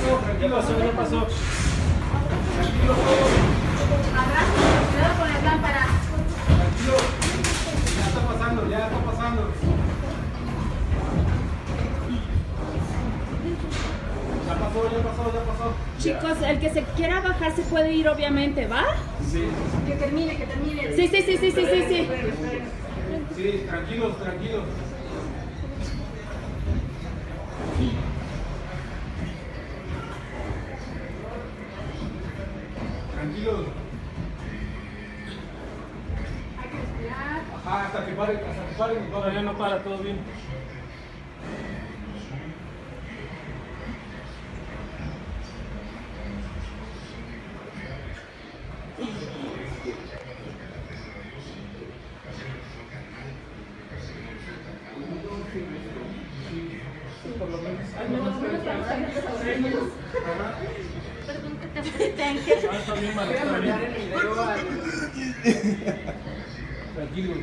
Ya pasó, ya pasó. Tranquilo, cuidado con las lámparas. Tranquilo. Ya está pasando, ya está pasando. Ya pasó, ya pasó, ya pasó. Chicos, el que se quiera bajar se puede ir, obviamente, ¿va? Sí. Que termine, que termine. Sí, sí, sí, sí, sí, sí, sí. Sí, tranquilos, tranquilos. Tranquilos. Hay que respirar. Ajá, hasta que paren, Todavía no para, todo bien. Por lo menos. Perdón que te apretenque. Está bien, Mara, está bien. Tranquilos.